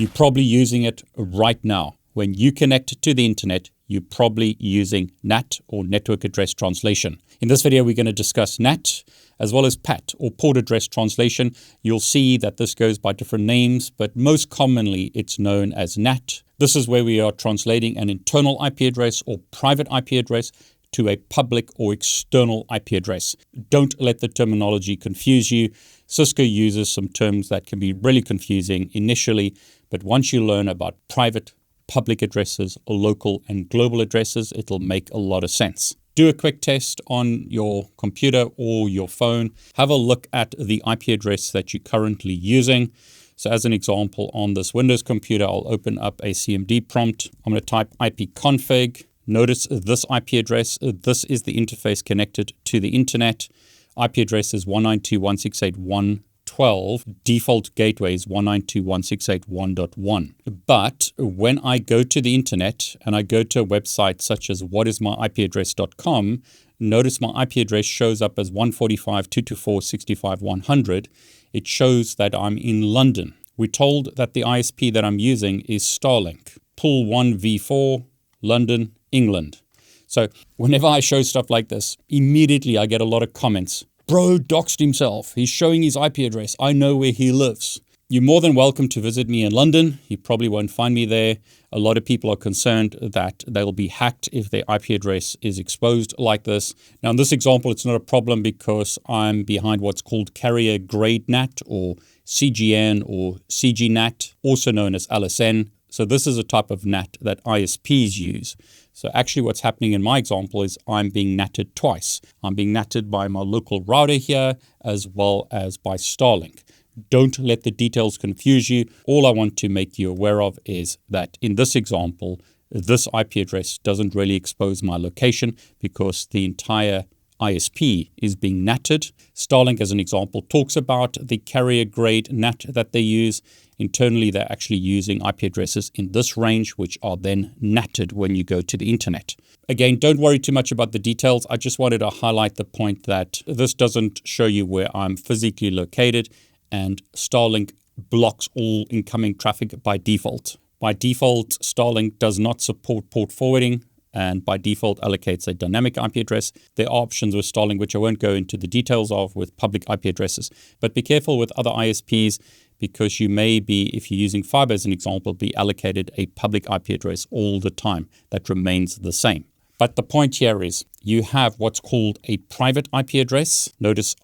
You're probably using it right now. When you connect to the internet, you're probably using NAT or network address translation. In this video, we're going to discuss NAT as well as PAT or port address translation. You'll see that this goes by different names, but most commonly it's known as NAT. This is where we are translating an internal IP address or private IP address to a public or external IP address. Don't let the terminology confuse you. Cisco uses some terms that can be really confusing initially, but once you learn about private, public addresses, or local and global addresses, it'll make a lot of sense. Do a quick test on your computer or your phone. Have a look at the IP address that you're currently using. So as an example, on this Windows computer, I'll open up a CMD prompt. I'm going to type ipconfig. Notice this IP address. This is the interface connected to the internet. IP address is 192.168.1.12. Default gateway is 192.168.1.1. But when I go to the internet and I go to a website such as whatismyipaddress.com, notice my IP address shows up as 145.224.65.100. It shows that I'm in London. We're told that the ISP that I'm using is Starlink. Pool 1v4, London, England. So whenever I show stuff like this, immediately I get a lot of comments. Bro doxed himself. He's showing his IP address. I know where he lives. You're more than welcome to visit me in London. You probably won't find me there. A lot of people are concerned that they'll be hacked if their IP address is exposed like this. Now, in this example, it's not a problem because I'm behind what's called carrier grade NAT or CGN or CGNAT, also known as LSN. So this is a type of NAT that ISPs use. So actually what's happening in my example is I'm being NATed twice. I'm being NATed by my local router here as well as by Starlink. Don't let the details confuse you. All I want to make you aware of is that in this example, this IP address doesn't really expose my location because the entire ISP is being NATed. Starlink, as an example, talks about the carrier grade NAT that they use. Internally, they're actually using IP addresses in this range, which are then NATed when you go to the internet. Again, don't worry too much about the details. I just wanted to highlight the point that this doesn't show you where I'm physically located, and Starlink blocks all incoming traffic by default. By default, Starlink does not support port forwarding, and by default allocates a dynamic IP address. There are options with Starlink, which I won't go into the details of, with public IP addresses. But be careful with other ISPs because you may be, if you're using fiber as an example, be allocated a public IP address all the time that remains the same. But the point here is you have what's called a private IP address. Notice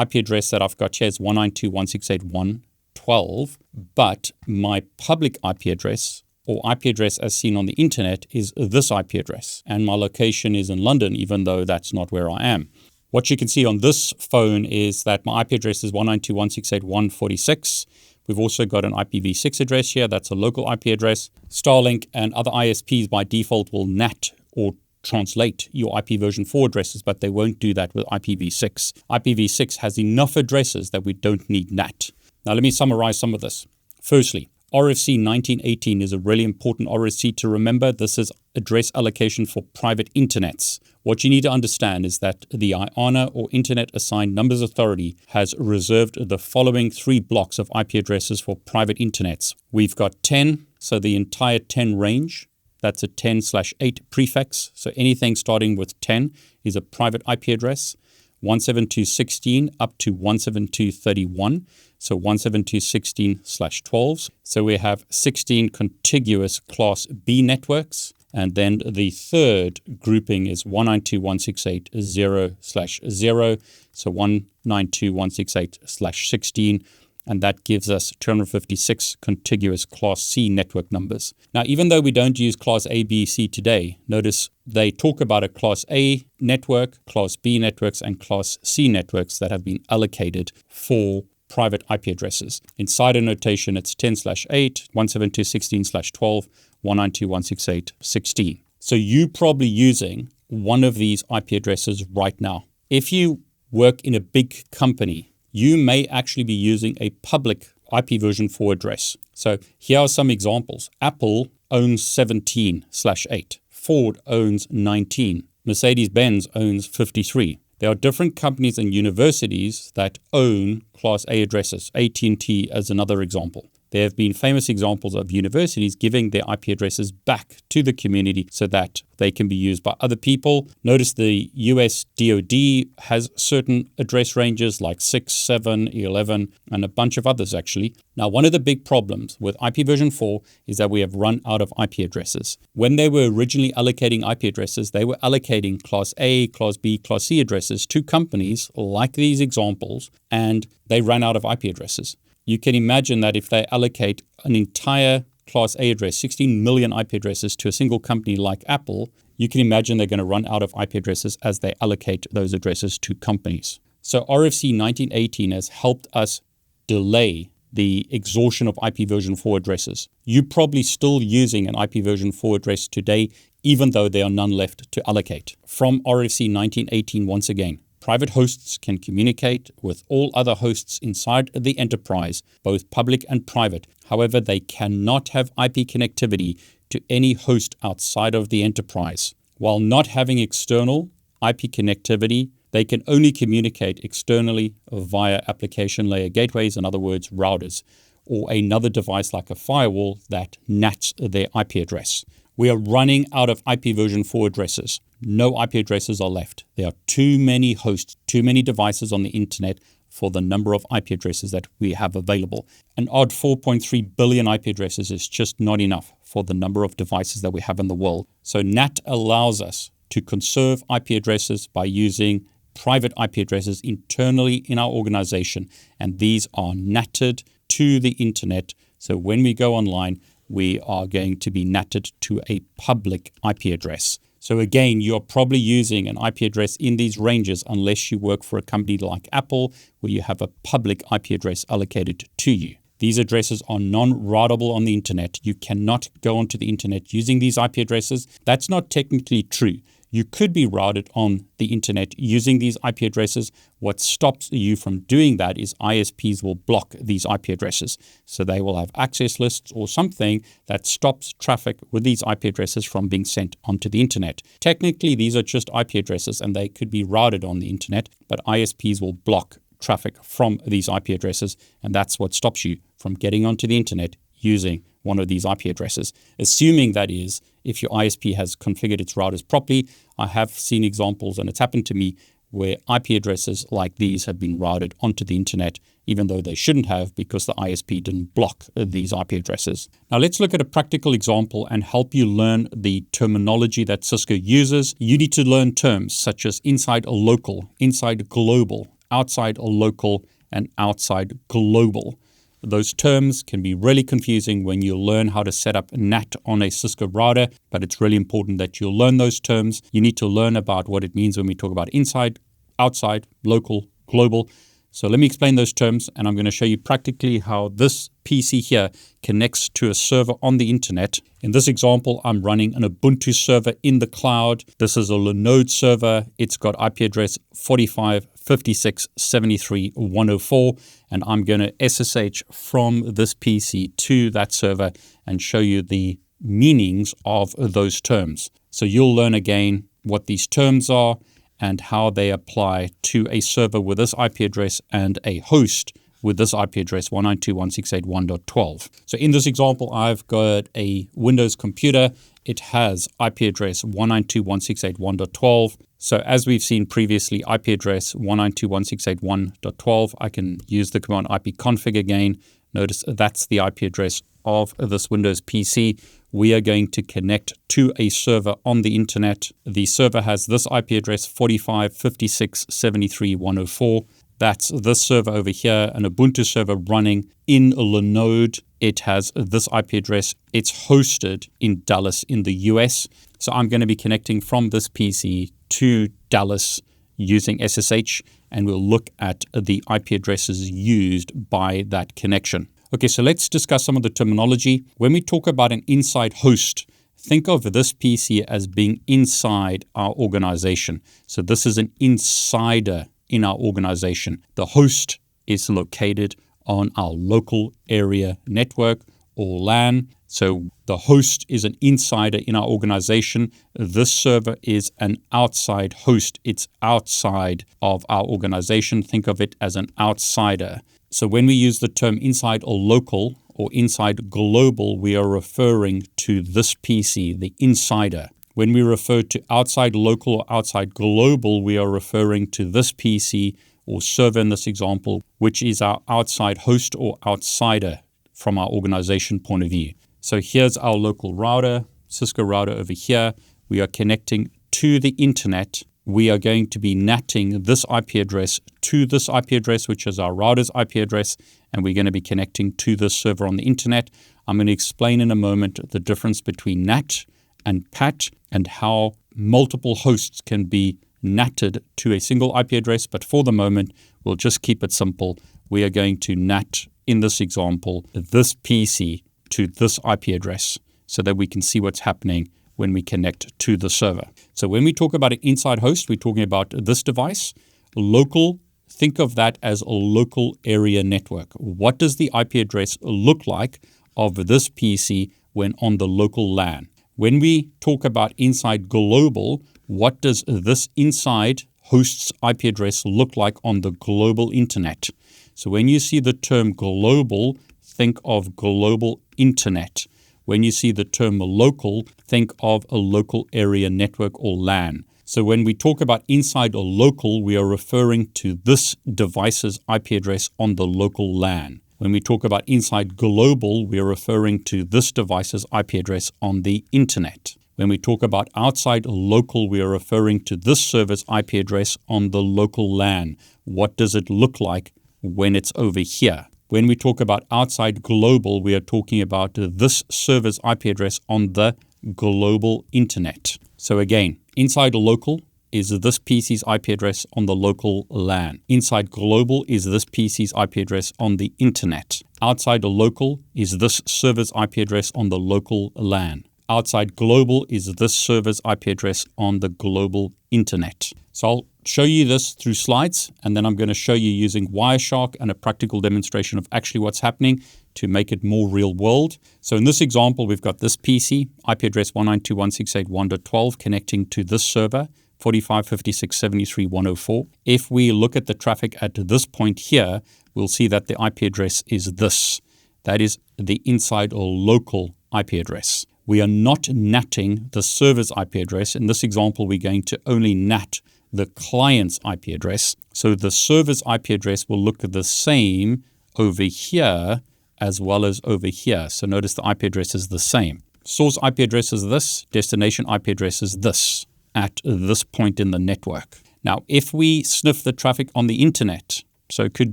IP address that I've got here is 192.168.1.12, but my public IP address or IP address as seen on the internet is this IP address. And my location is in London, even though that's not where I am. What you can see on this phone is that my IP address is 192.168.1.46. We've also got an IPv6 address here. That's a local IP address. Starlink and other ISPs by default will NAT or translate your IPv4 addresses, but they won't do that with IPv6. IPv6 has enough addresses that we don't need NAT. Now, let me summarize some of this. Firstly, RFC1918 is a really important RFC to remember. This is address allocation for private internets. What you need to understand is that the IANA or Internet Assigned Numbers Authority has reserved the following 3 blocks of IP addresses for private internets. We've got 10, so the entire 10 range. That's a 10/8 prefix. So anything starting with 10 is a private IP address. 172.16 up to 172.31. So 172.16/12s. So we have 16 contiguous Class B networks. And then the third grouping is 192.168.0/0. So 192.168/16. And that gives us 256 contiguous Class C network numbers. Now, even though we don't use Class A, B, C today, notice they talk about a Class A network, Class B networks, and Class C networks that have been allocated for private IP addresses. In CIDR notation, it's 10/8, 172.16/12, 192.168.16. So you're probably using one of these IP addresses right now. If you work in a big company, you may actually be using a public IPv4 address. So here are some examples. Apple owns 17/8. Ford owns 19. Mercedes-Benz owns 53. There are different companies and universities that own Class A addresses. AT&T as another example. There have been famous examples of universities giving their IP addresses back to the community so that they can be used by other people. Notice the US DoD has certain address ranges like 6, 7, 11, and a bunch of others actually. Now, one of the big problems with IPv4 is that we have run out of IP addresses. When they were originally allocating IP addresses, they were allocating Class A, Class B, Class C addresses to companies like these examples, and they ran out of IP addresses. You can imagine that if they allocate an entire Class A address, 16 million IP addresses to a single company like Apple, you can imagine they're going to run out of IP addresses as they allocate those addresses to companies. So RFC1918 has helped us delay the exhaustion of IPv4 addresses. You're probably still using an IPv4 address today, even though there are none left to allocate. From RFC1918 once again, private hosts can communicate with all other hosts inside the enterprise, both public and private. However, they cannot have IP connectivity to any host outside of the enterprise. While not having external IP connectivity, they can only communicate externally via application layer gateways, in other words, routers, or another device like a firewall that NATs their IP address. We are running out of IPv4 addresses. No IP addresses are left. There are too many hosts, too many devices on the internet for the number of IP addresses that we have available. An odd 4.3 billion IP addresses is just not enough for the number of devices that we have in the world. So NAT allows us to conserve IP addresses by using private IP addresses internally in our organization, and these are NATed to the internet. So when we go online, we are going to be NATed to a public IP address. So again, you're probably using an IP address in these ranges unless you work for a company like Apple, where you have a public IP address allocated to you. These addresses are non-routable on the internet. You cannot go onto the internet using these IP addresses. That's not technically true. You could be routed on the internet using these IP addresses. What stops you from doing that is ISPs will block these IP addresses. So they will have access lists or something that stops traffic with these IP addresses from being sent onto the internet. Technically, these are just IP addresses and they could be routed on the internet, but ISPs will block traffic from these IP addresses, and that's what stops you from getting onto the internet using one of these IP addresses, assuming that is, if your ISP has configured its routers properly. I have seen examples, and it's happened to me, where IP addresses like these have been routed onto the internet, even though they shouldn't have because the ISP didn't block these IP addresses. Now let's look at a practical example and help you learn the terminology that Cisco uses. You need to learn terms such as inside a local, inside global, outside a local, and outside global. Those terms can be really confusing when you learn how to set up NAT on a Cisco router, but it's really important that you learn those terms. You need to learn about what it means when we talk about inside, outside, local, global. So let me explain those terms, and I'm going to show you practically how this PC here connects to a server on the internet. In this example, I'm running an Ubuntu server in the cloud. This is a Linode server. It's got IP address 45.56.73.104, and I'm going to SSH from this PC to that server and show you the meanings of those terms. So you'll learn again what these terms are and how they apply to a server with this IP address and a host with this IP address 192.168.1.12. So in this example, I've got a Windows computer. It has IP address 192.168.1.12. So as we've seen previously, IP address 192.168.1.12, I can use the command ipconfig again. Notice that's the IP address of this Windows PC. We are going to connect to a server on the internet. The server has this IP address 45.56.73.104. That's this server over here, an Ubuntu server running in Linode. It has this IP address. It's hosted in Dallas in the US. So I'm going to be connecting from this PC to Dallas using SSH, and we'll look at the IP addresses used by that connection. Okay, so let's discuss some of the terminology. When we talk about an inside host, think of this PC as being inside our organization. So this is an insider in our organization. The host is located on our local area network or LAN. So the host is an insider in our organization. This server is an outside host. It's outside of our organization. Think of it as an outsider. So when we use the term inside or local or inside global, we are referring to this PC, the insider. When we refer to outside local or outside global, we are referring to this PC or server in this example, which is our outside host or outsider from our organization point of view. So here's our local router, Cisco router over here. We are connecting to the internet. We are going to be NATing this IP address to this IP address, which is our router's IP address, and we're going to be connecting to this server on the internet. I'm going to explain in a moment the difference between NAT and PAT and how multiple hosts can be NATed to a single IP address, but for the moment, we'll just keep it simple. We are going to NAT, in this example, this PC to this IP address so that we can see what's happening when we connect to the server. So when we talk about an inside host, we're talking about this device. Local, think of that as a local area network. What does the IP address look like of this PC when on the local LAN? When we talk about inside global, what does this inside host's IP address look like on the global internet? So when you see the term global, think of global internet. When you see the term local, think of a local area network or LAN. So when we talk about inside or local, we are referring to this device's IP address on the local LAN. When we talk about inside global, we are referring to this device's IP address on the internet. When we talk about outside local, we are referring to this server's IP address on the local LAN. What does it look like when it's over here? When we talk about outside global, we are talking about this server's IP address on the global internet. So again, inside local is this PC's IP address on the local LAN. Inside global is this PC's IP address on the internet. Outside local is this server's IP address on the local LAN. Outside global is this server's IP address on the global internet. So I'll show you this through slides, and then I'm going to show you using Wireshark and a practical demonstration of actually what's happening to make it more real world. So in this example, we've got this PC, IP address 192.168.1.12 connecting to this server, 45.56.73.104. If we look at the traffic at this point here, we'll see that the IP address is this. That is the inside or local IP address. We are not NATing the server's IP address. In this example, we're going to only NAT the client's IP address. So the server's IP address will look the same over here as well as over here. So notice the IP address is the same. Source IP address is this. Destination IP address is this at this point in the network. Now, if we sniff the traffic on the internet, so it could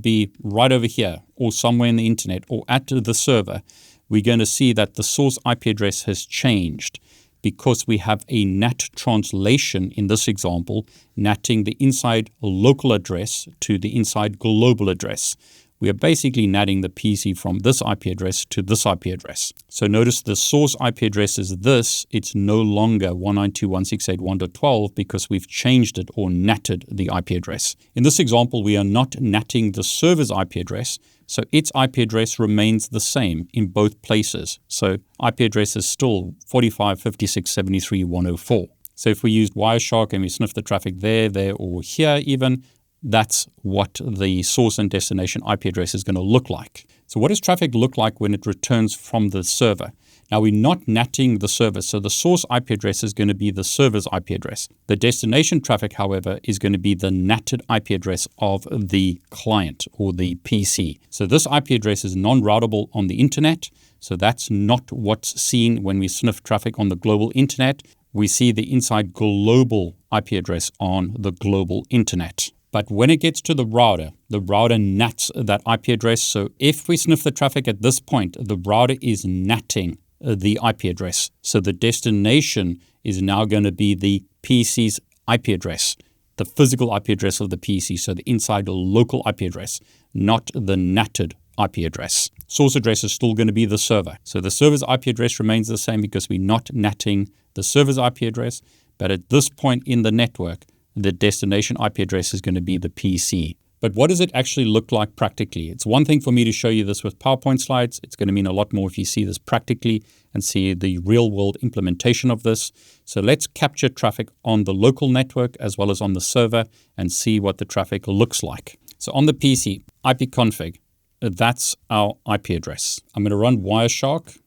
be right over here or somewhere in the internet or at the server, we're going to see that the source IP address has changed because we have a NAT translation in this example, NATing the inside local address to the inside global address. We are basically NATing the PC from this IP address to this IP address. So notice the source IP address is this. It's no longer 192.168.1.12 because we've changed it or NATed the IP address. In this example, we are not NATing the server's IP address, so its IP address remains the same in both places. So IP address is still 45.56.73.104. So if we used Wireshark and we sniff the traffic there, or here even, that's what the source and destination IP address is going to look like. So what does traffic look like when it returns from the server? Now, we're not NATing the server, so the source IP address is going to be the server's IP address. The destination traffic, however, is going to be the NATed IP address of the client or the PC. So this IP address is non-routable on the internet, so that's not what's seen when we sniff traffic on the global internet. We see the inside global IP address on the global internet. But when it gets to the router NATs that IP address. So if we sniff the traffic at this point, the router is NATing the IP address. So the destination is now going to be the PC's IP address, the physical IP address of the PC. So the inside local IP address, not the NATed IP address. Source address is still going to be the server. So the server's IP address remains the same because we're not NATing the server's IP address. But at this point in the network, the destination IP address is going to be the PC. But what does it actually look like practically? It's one thing for me to show you this with PowerPoint slides. It's going to mean a lot more if you see this practically and see the real-world implementation of this. So let's capture traffic on the local network as well as on the server and see what the traffic looks like. So on the PC, ipconfig, that's our IP address. I'm going to run Wireshark.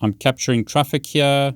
I'm capturing traffic here,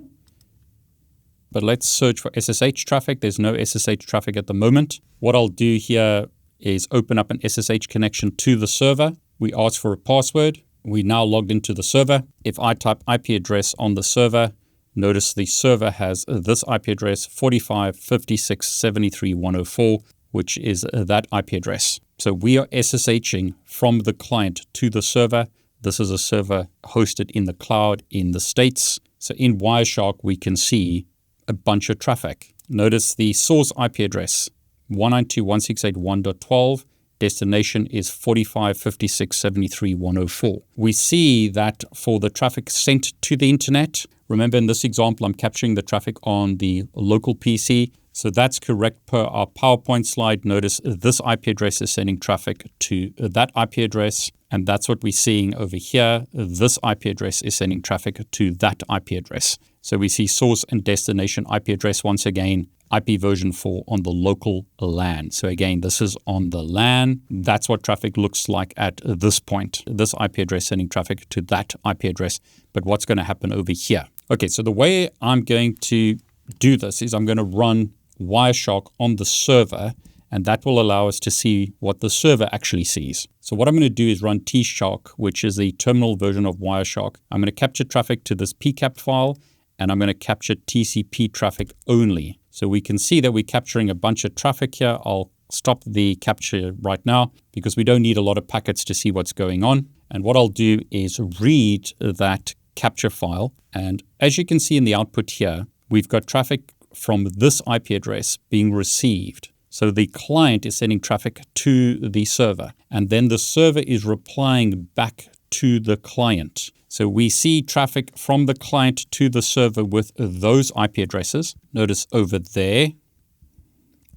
but let's search for SSH traffic. There's no SSH traffic at the moment. What I'll do here is open up an SSH connection to the server. We ask for a password. We now logged into the server. If I type IP address on the server, notice the server has this IP address, 45.56.73.104, which is that IP address. So we are SSHing from the client to the server. This is a server hosted in the cloud in the States. So in Wireshark, we can see a bunch of traffic. Notice the source IP address, 192.168.1.12. Destination is 45.56.73.104. We see that for the traffic sent to the internet, remember in this example, I'm capturing the traffic on the local PC. So that's correct per our PowerPoint slide. Notice this IP address is sending traffic to that IP address. And that's what we're seeing over here. This IP address is sending traffic to that IP address. So we see source and destination IP address once again, IP version 4 on the local LAN. So again, this is on the LAN. That's what traffic looks like at this point. This IP address sending traffic to that IP address. But what's going to happen over here? Okay, so the way I'm going to do this is I'm going to run Wireshark on the server, and that will allow us to see what the server actually sees. So what I'm going to do is run tshark, which is the terminal version of Wireshark. I'm going to capture traffic to this pcap file, and I'm going to capture TCP traffic only. So we can see that we're capturing a bunch of traffic here. I'll stop the capture right now because we don't need a lot of packets to see what's going on. And what I'll do is read that capture file. And as you can see in the output here, we've got traffic from this IP address being received. So the client is sending traffic to the server, and then the server is replying back to the client. So we see traffic from the client to the server with those IP addresses. Notice over there.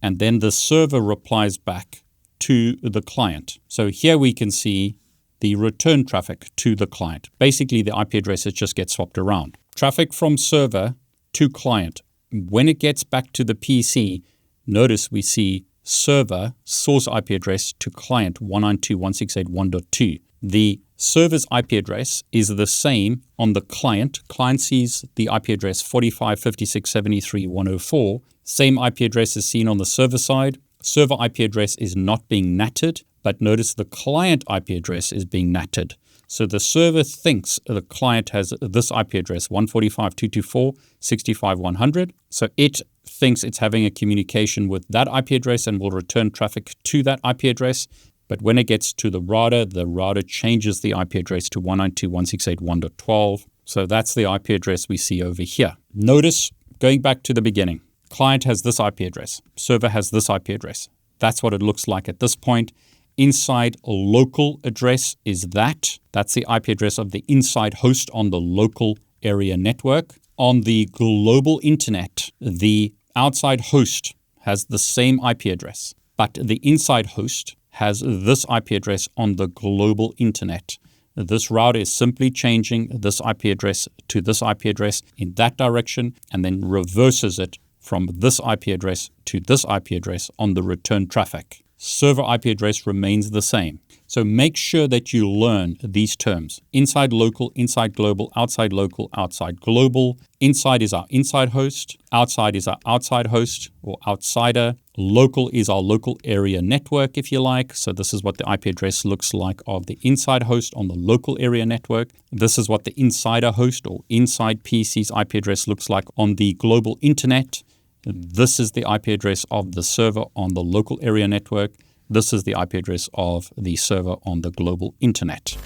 And then the server replies back to the client. So here we can see the return traffic to the client. Basically, the IP addresses just get swapped around. Traffic from server to client. When it gets back to the PC, notice we see server source IP address to client 192.168.1.2. The server's IP address is the same on the client. Client sees the IP address 45.56.73.104. Same IP address is seen on the server side. Server IP address is not being NATed, but notice the client IP address is being NATed. So the server thinks the client has this IP address, 145.224.65.100. So it thinks it's having a communication with that IP address and will return traffic to that IP address. But when it gets to the router changes the IP address to 192.168.1.12. So that's the IP address we see over here. Notice, going back to the beginning, client has this IP address, server has this IP address. That's what it looks like at this point. Inside local address is that. That's the IP address of the inside host on the local area network. On the global internet, the outside host has the same IP address, but the inside host has this IP address on the global internet. This router is simply changing this IP address to this IP address in that direction and then reverses it from this IP address to this IP address on the return traffic. Server IP address remains the same. So make sure that you learn these terms. Inside local, inside global, outside local, outside global. Inside is our inside host. Outside is our outside host or outsider. Local is our local area network, if you like. So this is what the IP address looks like of the inside host on the local area network. This is what the insider host or inside PC's IP address looks like on the global internet. This is the IP address of the server on the local area network. This is the IP address of the server on the global internet.